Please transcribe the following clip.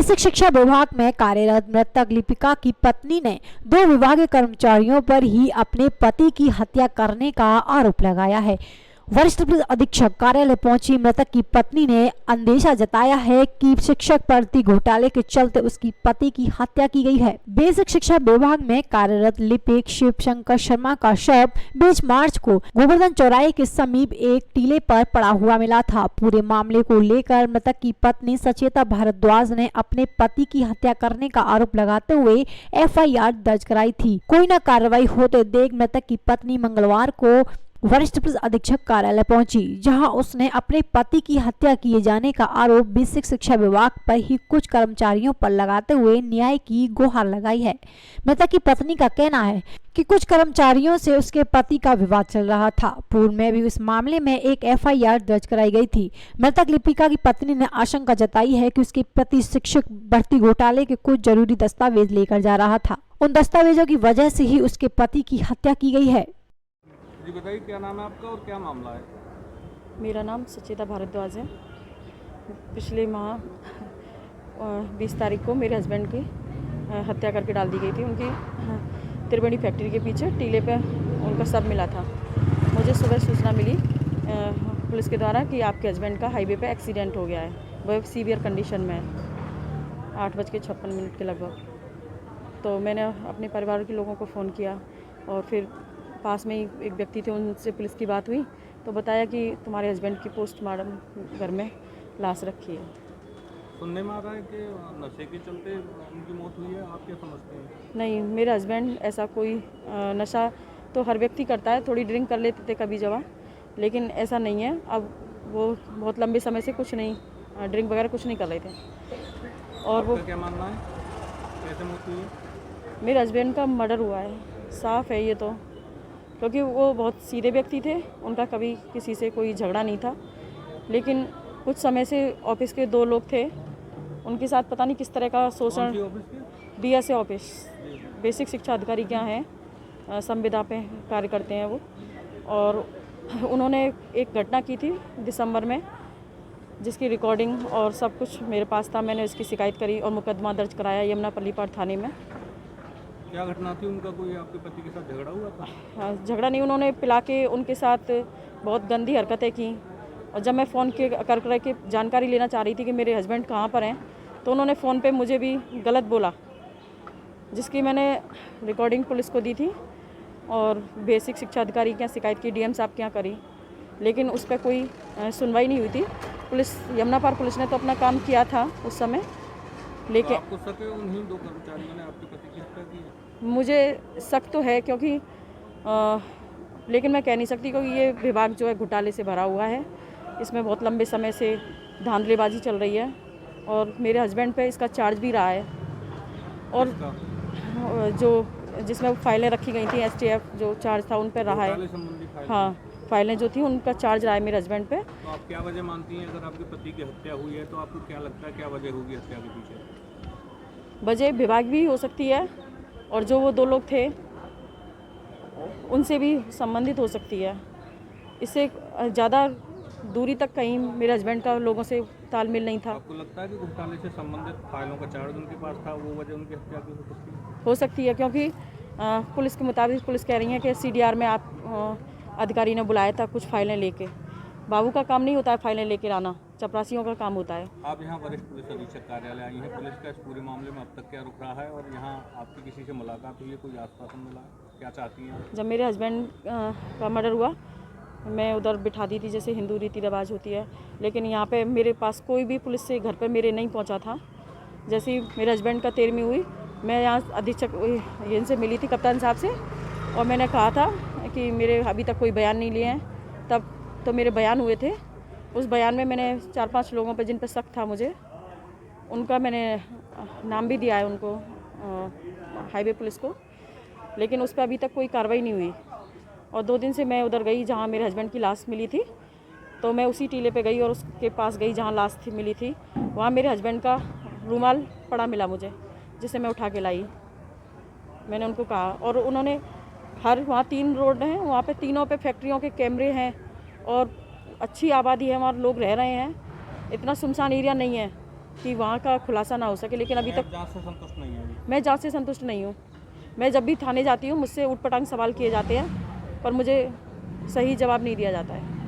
Basic शिक्षा विभाग में कार्यरत मृतक लिपिका की पत्नी ने 2 विभागीय कर्मचारियों पर ही अपने पति की हत्या करने का आरोप लगाया है। वरिष्ठ पुलिस अधीक्षक कार्यालय पहुंची मृतक की पत्नी ने अंदेशा जताया है कि शिक्षक भर्ती घोटाले के चलते उसकी पति की हत्या की गई है। बेसिक शिक्षा विभाग में कार्यरत लिपिक शिवशंकर शर्मा का शव 20 मार्च को गोवर्धन चौराहे के समीप एक टीले पर पड़ा हुआ मिला था। पूरे मामले को लेकर मृतक की पत्नी सचेता भारद्वाज ने अपने पति की हत्या करने का आरोप लगाते हुए FIR दर्ज कराई थी। कोई न कार्रवाई होते देख मृतक की पत्नी मंगलवार को वरिष्ठ पुलिस अधीक्षक कार्यालय पहुंची, जहां उसने अपने पति की हत्या किए जाने का आरोप बेसिक शिक्षा विभाग पर ही कुछ कर्मचारियों पर लगाते हुए न्याय की गुहार लगाई है। मृतक की पत्नी का कहना है कि कुछ कर्मचारियों से उसके पति का विवाद चल रहा था। पूर्व में भी इस मामले में एक FIR दर्ज कराई गई थी। मृतक लिपिका की पत्नी ने आशंका जताई है कि उसके पति शिक्षक भर्ती घोटाले के कुछ जरूरी दस्तावेज लेकर जा रहा था। उन दस्तावेजों की वजह से ही उसके पति की हत्या की गई है। जी बताइए, क्या नाम है आपका और क्या मामला है? मेरा नाम सचेता भारद्वाज है। पिछले माह 20 तारीख को मेरे हस्बैंड की हत्या करके डाल दी गई थी। उनकी त्रिवेणी फैक्ट्री के पीछे टीले पे उनका शव मिला था। मुझे सुबह सूचना मिली पुलिस के द्वारा कि आपके हस्बैंड का हाईवे पे एक्सीडेंट हो गया है, वह सीवियर कंडीशन में है। 8:56 के लगभग तो मैंने अपने परिवार के लोगों को फ़ोन किया और फिर पास में ही एक व्यक्ति थे, उनसे पुलिस की बात हुई तो बताया कि तुम्हारे हस्बैंड की पोस्टमार्टम घर में लाश रखी है। सुनने में आ रहा है कि नशे के चलते उनकी मौत हुई है, आप क्या समझते हैं? नहीं, मेरे हस्बैंड ऐसा कोई नशा तो हर व्यक्ति करता है, थोड़ी ड्रिंक कर लेते थे कभी जगह, लेकिन ऐसा नहीं है। अब वो बहुत लंबे समय से कुछ नहीं ड्रिंक वगैरह कुछ नहीं कर रहे थे। और वो क्या मानना है, कैसे मौत हुई है? मेरे हस्बैंड का मर्डर हुआ है, साफ है ये तो, क्योंकि वो बहुत सीधे व्यक्ति थे। उनका कभी किसी से कोई झगड़ा नहीं था, लेकिन कुछ समय से ऑफिस के 2 लोग थे, उनके साथ पता नहीं किस तरह का शोषण। BSA ऑफिस, बेसिक शिक्षा अधिकारी क्या हैं, संविदा पे कार्य करते हैं वो। और उन्होंने एक घटना की थी दिसंबर में, जिसकी रिकॉर्डिंग और सब कुछ मेरे पास था। मैंने उसकी शिकायत करी और मुकदमा दर्ज कराया यमुना पल्लीपाड़ थाने में। क्या घटना थी? उनका कोई आपके पति के साथ झगड़ा हुआ था? हाँ, झगड़ा नहीं, उन्होंने पिला के उनके साथ बहुत गंदी हरकतें की। और जब मैं फ़ोन करके जानकारी लेना चाह रही थी कि मेरे हस्बैंड कहाँ पर हैं, तो उन्होंने फ़ोन पे मुझे भी गलत बोला, जिसकी मैंने रिकॉर्डिंग पुलिस को दी थी और बेसिक शिक्षा अधिकारी के यहाँ शिकायत की, DM साहब के यहाँ करी, लेकिन उस पर कोई सुनवाई नहीं हुई थी। पुलिस, यमुना पार पुलिस ने तो अपना काम किया था उस समय, लेकिन आपको शक है उन्हीं 2 कर्मचारियों ने आपके पति की हत्या की है? मुझे शक तो है, क्योंकि लेकिन मैं कह नहीं सकती, क्योंकि ये विभाग जो है घोटाले से भरा हुआ है। इसमें बहुत लंबे समय से धांधलेबाजी चल रही है और मेरे हस्बैंड पे इसका चार्ज भी रहा है। और जो जिसमें फाइलें रखी गई थी, STF जो चार्ज था उन पर रहा है। हाँ, फाइलें जो थी उनका चार्ज रहा है मेरे हस्बैंड पे। तो आप क्या वजह मानती हैं, अगर आपके पति की हत्या हुई है तो आपको क्या लगता है क्या वजह होगी हत्या के पीछे? वजह विभाग भी हो सकती है और जो वो 2 लोग थे उनसे भी संबंधित हो सकती है। इससे ज़्यादा दूरी तक कहीं मेरे हस्बैंड का लोगों से तालमेल नहीं था। आपको लगता है कि घोटाले से संबंधित फाइलों का चार्ज उनके पास था, वो वजह उनकी हत्या की हो सकती है? हो सकती है, क्योंकि पुलिस के मुताबिक पुलिस कह रही है कि CDR में आप अधिकारी ने बुलाया था कुछ फाइलें लेके। बाबू का काम नहीं होता है फाइलें लेके आना, चपरासियों का काम होता है। आप यहाँ वरिष्ठ पुलिस अधीक्षक कार्यालय आई हैं, पुलिस का इस पूरे मामले में अब तक क्या रुक रहा है और यहाँ आपकी किसी से मुलाकात हुई है, कोई आश्वासन मिला, क्या चाहती हैं? जब मेरे हस्बैंड का मर्डर हुआ, मैं उधर बिठा दी थी जैसे हिंदू रीति रिवाज होती है, लेकिन यहाँ पे मेरे पास कोई भी पुलिस से घर पे मेरे नहीं पहुँचा था। जैसे ही मेरे हस्बैंड का 13वीं हुई, मैं यहाँ अधीक्षक इनसे मिली थी, कप्तान साहब से, और मैंने कहा था कि मेरे अभी तक कोई बयान नहीं लिए हैं। तब तो मेरे बयान हुए थे, उस बयान में मैंने 4-5 लोगों पर जिन पर शक था मुझे, उनका मैंने नाम भी दिया है उनको, हाईवे पुलिस को, लेकिन उस पर अभी तक कोई कार्रवाई नहीं हुई। और 2 दिन से मैं उधर गई जहाँ मेरे हस्बैंड की लाश मिली थी, तो मैं उसी टीले पे गई और उसके पास गई जहाँ लाश मिली थी। वहाँ मेरे हस्बैंड का रूमाल पड़ा मिला मुझे, जिसे मैं उठा के लाई। मैंने उनको कहा, और उन्होंने वहाँ 3 रोड हैं, वहाँ पे तीनों पे फैक्ट्रियों के कैमरे हैं और अच्छी आबादी है, वहाँ लोग रह रहे हैं, इतना सुनसान एरिया नहीं है। कि वहाँ का खुलासा ना हो सके, लेकिन अभी तक जांच से संतुष्ट नहीं है अभी? मैं जांच से संतुष्ट नहीं हूँ। मैं जब भी थाने जाती हूँ मुझसे ऊट पटांग सवाल किए जाते हैं, पर मुझे सही जवाब नहीं दिया जाता है।